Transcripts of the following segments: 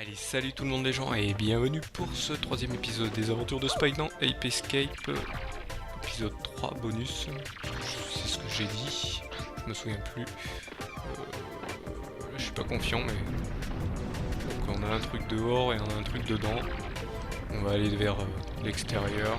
Allez, salut tout le monde les gens et bienvenue pour ce troisième épisode des aventures de Spike dans Ape Escape. Épisode 3 bonus, c'est ce que j'ai dit, je me souviens plus. Je suis pas confiant mais... Donc on a un truc dehors et on a un truc dedans. On va aller vers l'extérieur.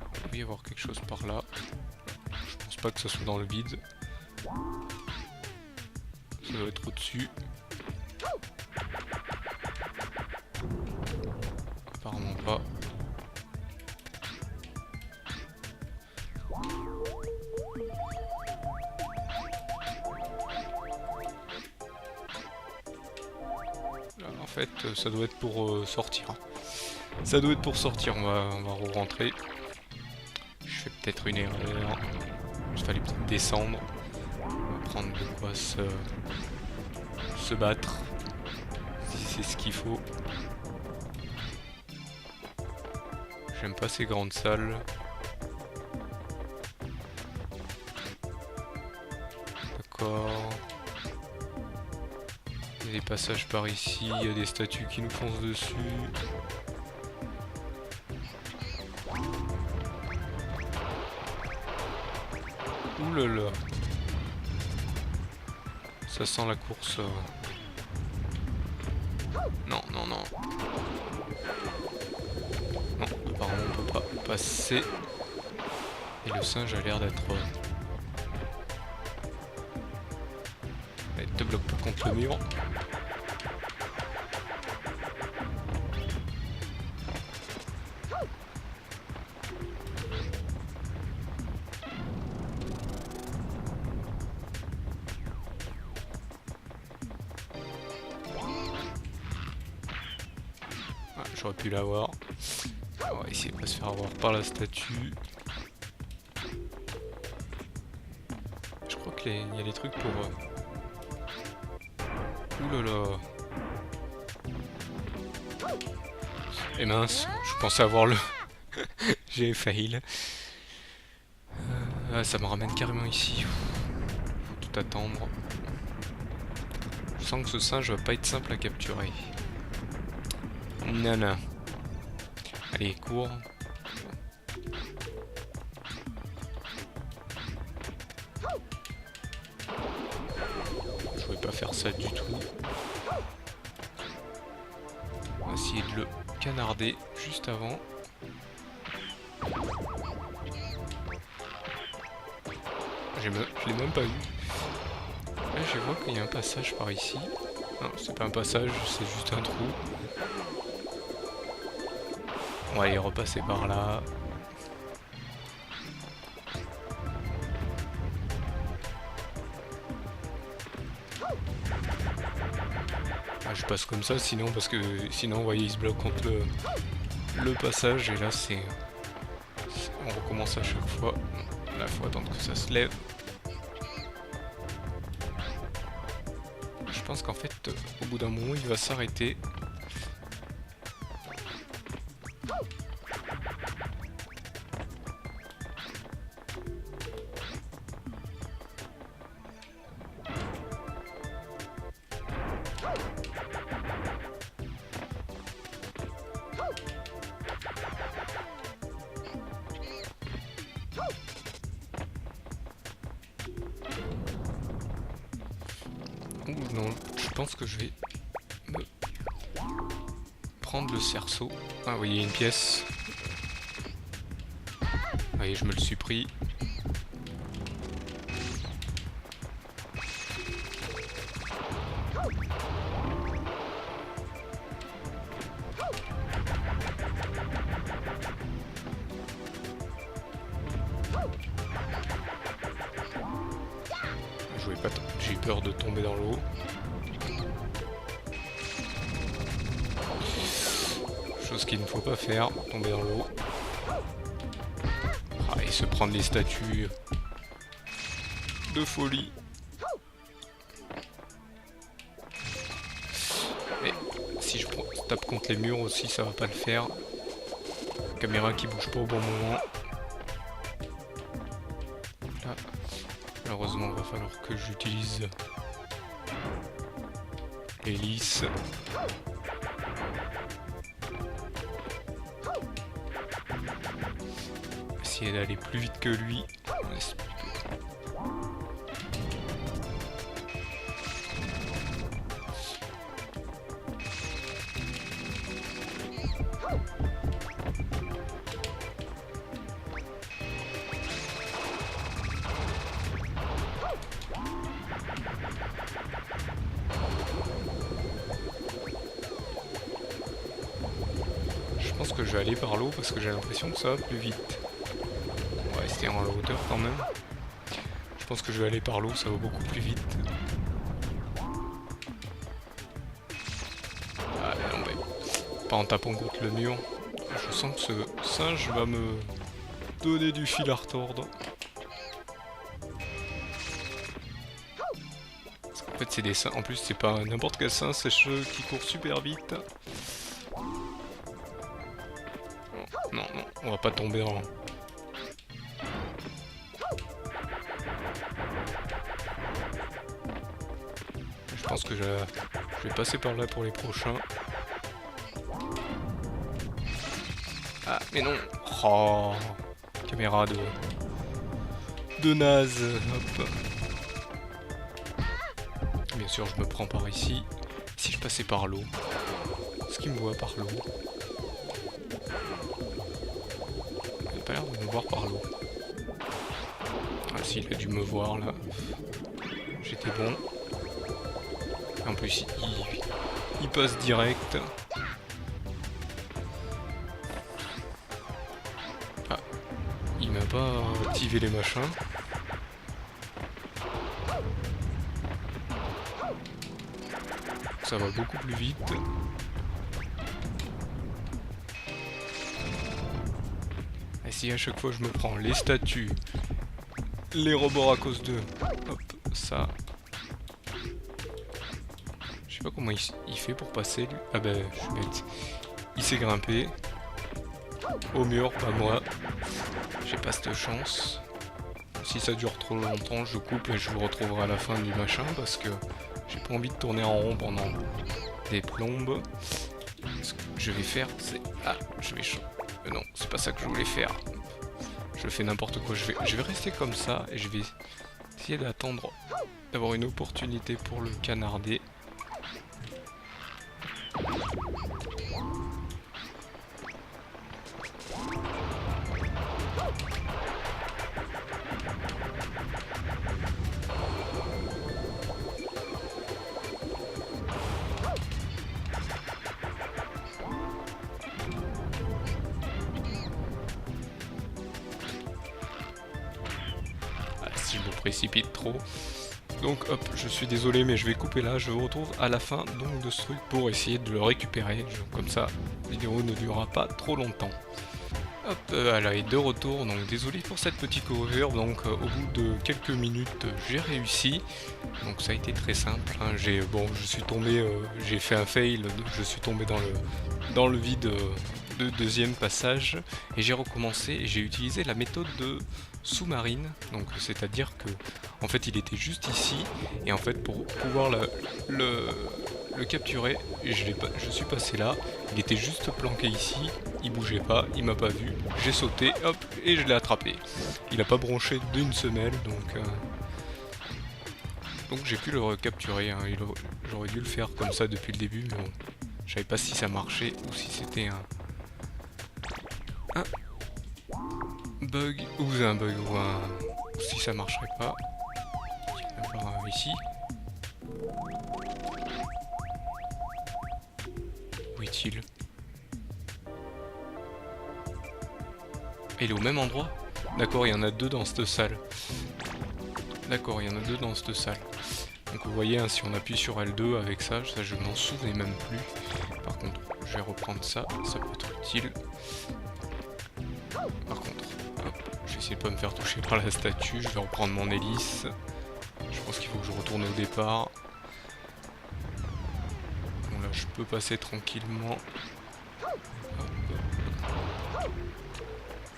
Il doit y avoir quelque chose par là. Je pense pas que ce soit dans le vide. Ça doit être au-dessus. Apparemment pas. Là, en fait, ça doit être pour sortir. Ça doit être pour sortir, on va re-rentrer. Je fais peut-être une erreur. Il fallait peut-être descendre. On va prendre de quoi se battre. Si c'est ce qu'il faut. J'aime pas ces grandes salles. D'accord. Il y a des passages par ici, il y a des statues qui nous foncent dessus. Ouh là là. Ça sent la course. Non, non, non. Non, apparemment on peut pas passer. Et le singe a l'air d'être... te bloque pas contre le mur. Ah, j'aurais pu l'avoir. On va essayer de pas se faire avoir par la statue. Je crois qu'il y a des trucs pour... Ouh là là. Et mince, je pensais avoir le... J'ai fail. Ça me ramène carrément ici. Faut tout attendre. Je sens que ce singe va pas être simple à capturer. Nana. Allez, cours. Je voulais pas faire ça du tout. On va essayer de le canarder juste avant. Je l'ai même pas eu. Là, je vois qu'il y a un passage par ici. Non, c'est pas un passage, c'est juste un trou. On va aller repasser par là. Ah, je passe comme ça, sinon, parce que sinon, vous voyez, il se bloque contre le passage. Et là, c'est... On recommence à chaque fois. Là, faut attendre que ça se lève. Je pense qu'en fait, au bout d'un moment, il va s'arrêter. Ouh non, je pense que je vais me prendre le cerceau. Ah oui, il y a une pièce. Voyez, je me le suis pris. J'ai eu peur de tomber dans l'eau. Chose qu'il ne faut pas faire, tomber dans l'eau. Ah, et se prendre les statues de folie. Mais si je tape contre les murs aussi, ça va pas le faire. Caméra qui bouge pas au bon moment. Là, malheureusement, il va falloir que j'utilise Hélice. Essayer d'aller plus vite que lui. Je pense que je vais aller par l'eau parce que j'ai l'impression que ça va plus vite. On va rester en hauteur quand même. Je pense que je vais aller par l'eau, ça va beaucoup plus vite. Ah non mais pas en tapant contre le mur. Je sens que ce singe va me donner du fil à retordre. En fait c'est des singes, en plus c'est pas n'importe quel singe, c'est ceux qui courent super vite. Non, non, on va pas tomber en... Je pense que je vais passer par là pour les prochains. Ah, mais non. Oh, caméra de naze. Hop. Bien sûr, je me prends par ici. Si je passais par l'eau. Est-ce qu'il me voit par l'eau? Il n'a pas l'air de me voir par l'eau. Ah si, il a dû me voir là. J'étais bon. En plus, il passe direct. Ah, il m'a pas activé les machins. Ça va beaucoup plus vite. Et si à chaque fois je me prends les statues, les robots à cause d'eux, hop, ça... Je sais pas comment il fait pour passer lui. Ah bah je suis bête. Il s'est grimpé. Au mur, pas moi. J'ai pas cette chance. Si ça dure trop longtemps, je coupe et je vous retrouverai à la fin du machin parce que j'ai pas envie de tourner en rond pendant des plombes. Ce que je vais faire, c'est... Ah, je vais... non, c'est pas ça que je voulais faire. Je fais n'importe quoi. Je vais rester comme ça et je vais essayer d'attendre d'avoir une opportunité pour le canarder. Si je me précipite trop. Donc hop, je suis désolé mais je vais couper là, je vous retrouve à la fin donc de ce truc pour essayer de le récupérer. Comme ça, la vidéo ne durera pas trop longtemps. Hop, elle est de retour, donc désolé pour cette petite cover, donc au bout de quelques minutes j'ai réussi. Donc ça a été très simple, hein. Je suis tombé, j'ai fait un fail, je suis tombé dans le vide de deuxième passage et j'ai recommencé et j'ai utilisé la méthode de sous-marine, donc c'est-à-dire que en fait il était juste ici et en fait pour pouvoir le capturer, je suis passé là, il était juste planqué ici, il bougeait pas, il m'a pas vu, j'ai sauté, hop, et je l'ai attrapé. Il a pas bronché d'une semelle, donc j'ai pu le recapturer, hein. J'aurais dû le faire comme ça depuis le début, mais bon, je savais pas si ça marchait ou si c'était un bug, ou un bug, ou si ça marcherait pas. Il y en a un ici. Où est-il? Il est au même endroit? D'accord, il y en a deux dans cette salle. D'accord, il y en a deux dans cette salle. Donc vous voyez, hein, si on appuie sur L2 avec ça je m'en souvenais même plus. Par contre, je vais reprendre ça, ça peut être utile. Par contre, hop, je vais essayer de pas me faire toucher par la statue, je vais reprendre mon hélice. Je pense qu'il faut que je retourne au départ. Bon là, je peux passer tranquillement.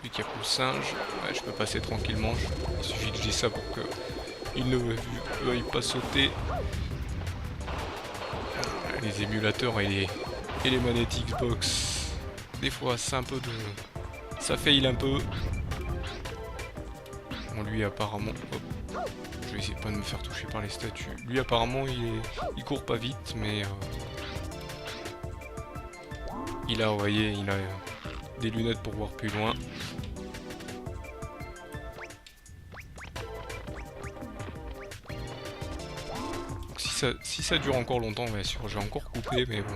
Vu qu'il n'y a plus le singe, ouais, je peux passer tranquillement. Il suffit que je dise ça pour que il ne veuille pas sauter. Les émulateurs et les manettes Xbox, des fois c'est un peu de... ça fail un peu. Bon, lui apparemment... hop. Je vais essayer de pas me faire toucher par les statues. Lui apparemment il court pas vite, mais... il a, vous voyez, il a des lunettes pour voir plus loin. Si ça dure encore longtemps, bien sûr, j'ai encore coupé, mais bon,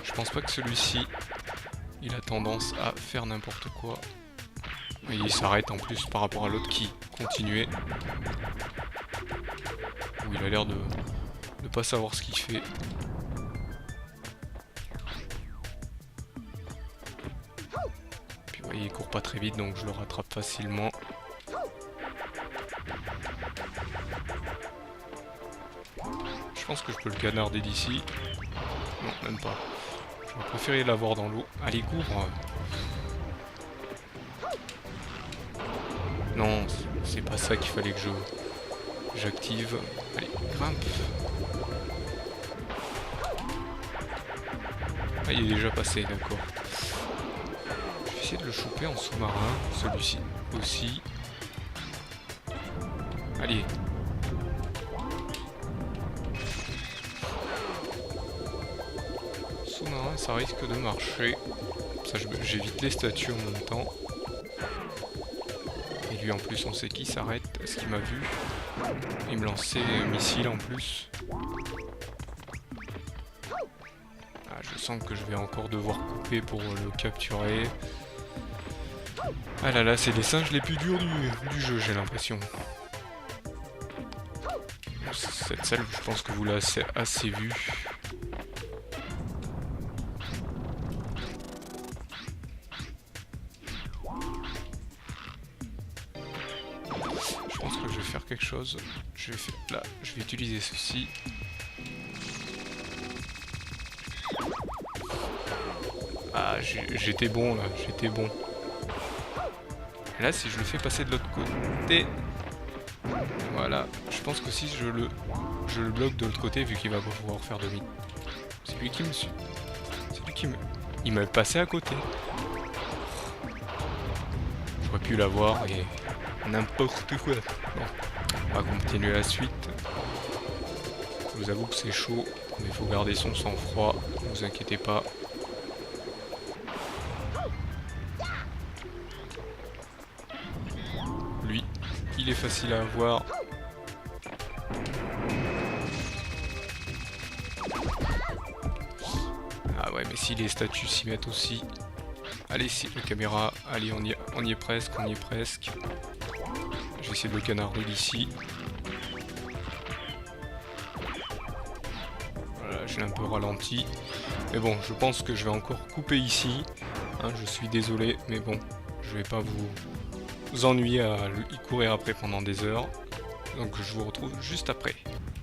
je pense pas que celui-ci, il a tendance à faire n'importe quoi. Et il s'arrête en plus par rapport à l'autre qui continuait. Où il a l'air de pas savoir ce qu'il fait. Puis vous voyez, il court pas très vite, donc je le rattrape facilement. Je pense que je peux le canarder d'ici. Non, même pas. J'aurais préféré l'avoir dans l'eau. Allez, cours. Non, c'est pas ça qu'il fallait que j'active. Allez, grimpe. Ah, il est déjà passé, d'accord. Je vais essayer de le choper en sous-marin. Celui-ci aussi. Allez. Sous-marin, ça risque de marcher. Ça, j'évite les statues en même temps. Et lui en plus, on sait qu'il s'arrête. Est-ce qu'il m'a vu? Il me lançait un missile en plus. Ah, je sens que je vais encore devoir couper pour le capturer. Ah là là, c'est les singes les plus durs du jeu, j'ai l'impression. Cette salle, je pense que vous l'avez assez vue. Je pense que je vais faire quelque chose. Je vais utiliser ceci. Ah, j'étais bon là, j'étais bon. Et là, si je le fais passer de l'autre côté, voilà, je pense que si je le bloque de l'autre côté, vu qu'il va pas pouvoir faire demi. C'est lui qui me suit. C'est lui qui me... Il m'a passé à côté. J'aurais pu l'avoir et n'importe quoi. Bon, on va continuer la suite. Je vous avoue que c'est chaud, mais il faut garder son sang-froid, ne vous inquiétez pas. Lui, il est facile à avoir. Ah ouais, mais si les statues s'y mettent aussi. Allez, si la caméra, allez, on y est presque, on y est presque. Je vais essayer de le canarder d'ici. Voilà, je l'ai un peu ralenti. Mais bon, je pense que je vais encore couper ici. Hein, je suis désolé, mais bon, je vais pas vous ennuyer à y courir après pendant des heures. Donc je vous retrouve juste après.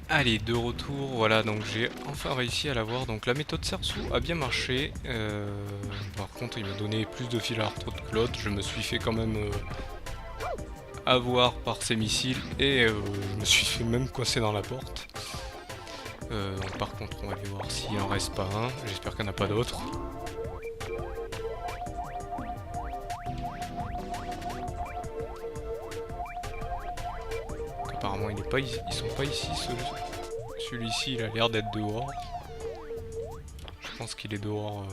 Allez, de retour, voilà, donc j'ai enfin réussi à l'avoir. Donc la méthode Cerceau a bien marché. Par contre, il m'a donné plus de fil à retordre que l'autre. Je me suis fait quand même avoir par ces missiles et je me suis fait même coincer dans la porte. Donc par contre, on va aller voir s'il en reste pas un. J'espère qu'il n'y en a pas d'autres. Apparemment, ils sont pas ici. Celui-ci, il a l'air d'être dehors. Je pense qu'il est dehors.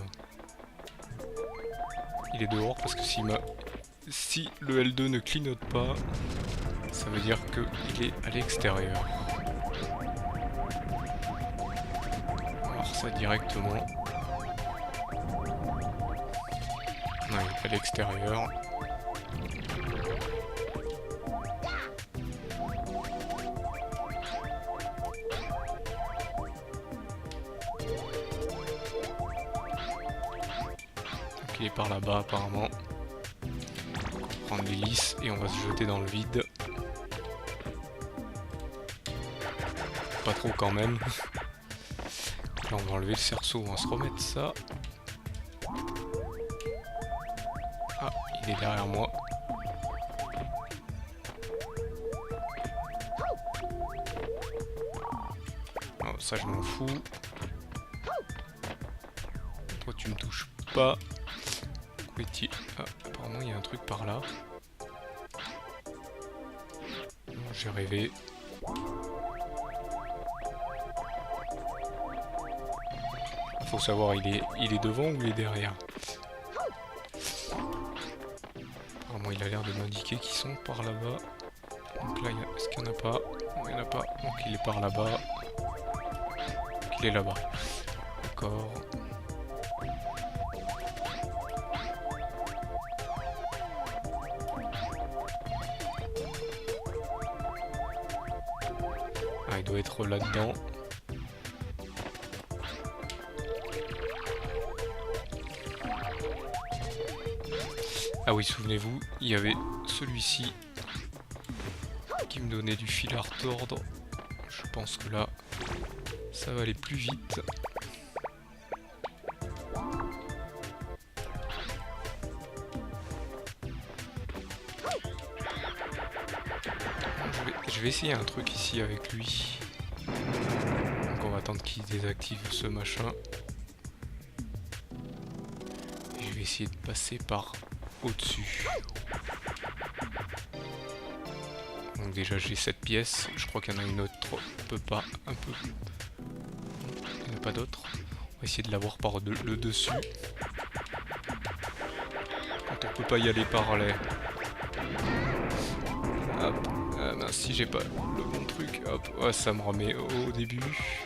Il est dehors parce que si le L2 ne clignote pas, ça veut dire qu'il est à l'extérieur. On va voir ça directement. Non, il est à l'extérieur. Il est par là-bas apparemment. On va prendre l'hélice et on va se jeter dans le vide. Pas trop quand même. Là on va enlever le cerceau, on va se remettre ça. Ah, il est derrière moi. Oh, ça je m'en fous. tu me touches pas. Où est-il? Ah, apparemment il y a un truc par là. J'ai rêvé. Faut savoir, il est devant ou il est derrière? Apparemment il a l'air de m'indiquer qu'ils sont par là-bas. Donc là, est-ce qu'il n'y en a pas? Non, il n'y en a pas. Donc il est par là-bas. Donc il est là-bas. D'accord. Ah, il doit être là-dedans. Ah oui, souvenez-vous, il y avait celui-ci qui me donnait du fil à retordre. Je pense que là, ça va aller plus vite. Je vais essayer un truc ici avec lui. Donc on va attendre qu'il désactive ce machin. Et je vais essayer de passer par au-dessus. Donc déjà j'ai cette pièce, je crois qu'il y en a une autre, un peu. Il n'y en a pas d'autre. On va essayer de l'avoir par le dessus. Quand on peut pas y aller par les... Hop, ah mince, si j'ai pas le bon truc, hop, ouais, ça me remet au début.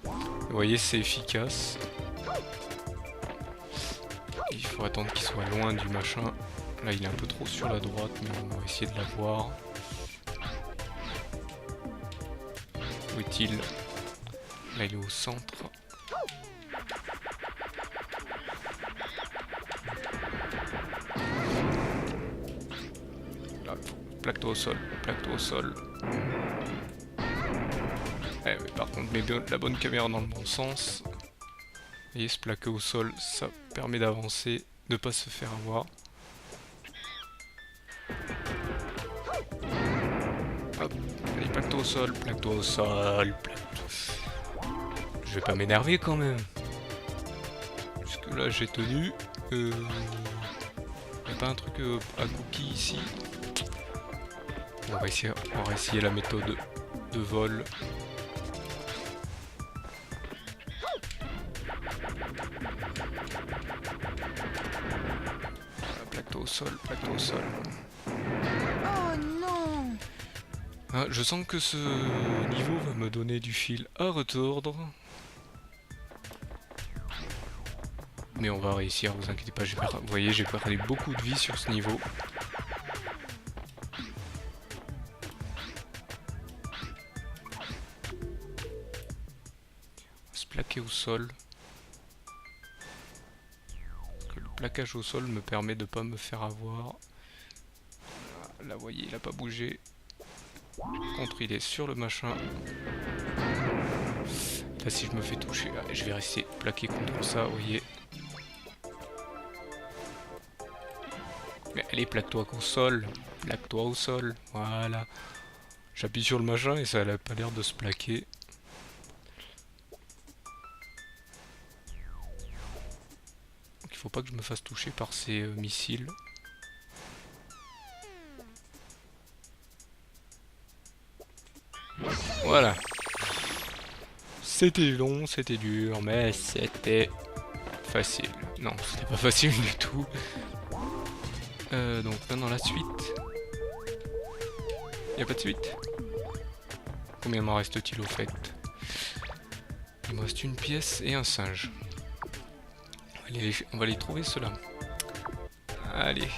Vous voyez, c'est efficace. Il faut attendre qu'il soit loin du machin. Là il est un peu trop sur la droite, mais on va essayer de l'avoir. Où est-il? Là il est au centre. Là, plaque-toi au sol, plaque-toi au sol. Eh, mais par contre, mets la bonne caméra dans le bon sens. Vous voyez, se plaquer au sol, ça permet d'avancer, de pas se faire avoir. Hop, allez, plaque-toi au sol, plaque-toi au sol, Je vais pas m'énerver quand même. Jusque là j'ai tenu. Y'a pas un truc à cookie ici? On va essayer la méthode de vol. Plaque-toi au sol, plaque-toi au sol. Oh non! Ah, je sens que ce niveau va me donner du fil à retordre. Mais on va réussir, vous inquiétez pas. Vous voyez, j'ai perdu beaucoup de vie sur ce niveau. On va se plaquer au sol. Parce que le plaquage au sol me permet de pas me faire avoir. Là, vous voyez, il a pas bougé. Par contre, il est sur le machin. Là, si je me fais toucher, je vais rester plaqué contre ça, vous voyez. Mais allez, plaque-toi au sol. Plaque-toi au sol. Voilà. J'appuie sur le machin et ça n'a pas l'air de se plaquer. Donc, il faut pas que je me fasse toucher par ces missiles. Voilà. C'était long, c'était dur, mais c'était facile. Non, c'était pas facile du tout. Donc maintenant la suite. Y a pas de suite? Combien m'en reste-t-il au fait? Il me reste une pièce et un singe. On va les trouver ceux-là. Allez,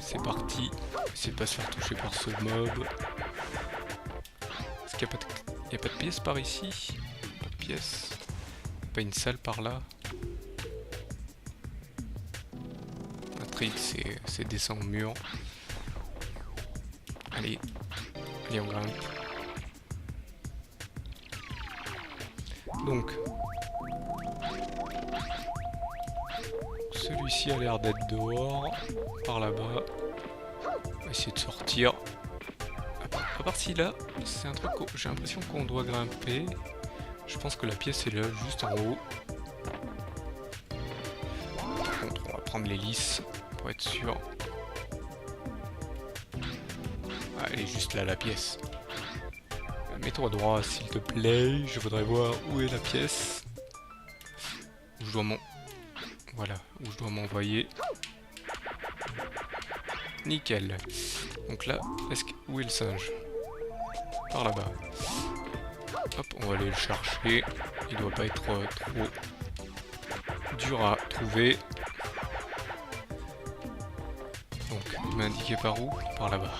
c'est parti. Essayez de pas se faire toucher par ce mob. Est-ce qu'il n'y a pas de pièce par ici? Pas de pièce. Pas une salle par là? Un trick, c'est descendre au mur. Allez, allez, on grimpe. Donc, celui-ci a l'air d'être dehors, par là-bas. On va essayer de sortir. À part si là, c'est un truc, j'ai l'impression qu'on doit grimper. Je pense que la pièce est là, juste en haut. prendre l'hélice pour être sûr. Ah, elle est juste là la pièce. Mets-toi droit s'il te plaît, je voudrais voir où est la pièce. Où je dois voilà, où je dois m'envoyer. Nickel. Donc là, où est le singe? Par là-bas. Hop, on va aller le chercher. Il doit pas être trop dur à trouver. Donc, il m'a indiqué par où? Par là-bas.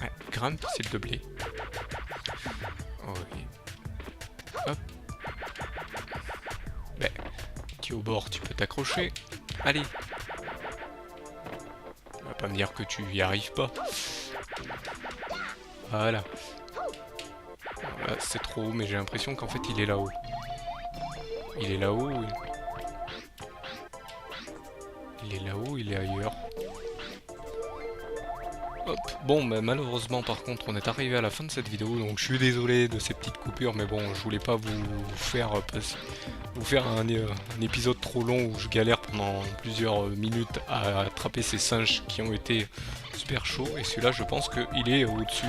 Ouais, grimpe s'il te plaît. Ok. Hop. Ben, tu es au bord, tu peux t'accrocher. Allez. Tu vas pas me dire que tu y arrives pas. Voilà. Là, c'est trop haut, mais j'ai l'impression qu'en fait il est là-haut. Il est là-haut. Il est là-haut, il est ailleurs. Hop. Bon, bah, malheureusement par contre on est arrivé à la fin de cette vidéo, donc je suis désolé de ces petites coupures, mais bon, je voulais pas vous faire un épisode trop long où je galère pendant plusieurs minutes à attraper ces singes qui ont été super chauds, et celui-là je pense qu'il est au-dessus,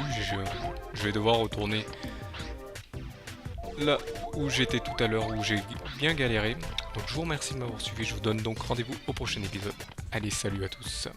je vais devoir retourner là où j'étais tout à l'heure, où j'ai bien galéré. Donc je vous remercie de m'avoir suivi, je vous donne donc rendez-vous au prochain épisode. Allez, salut à tous.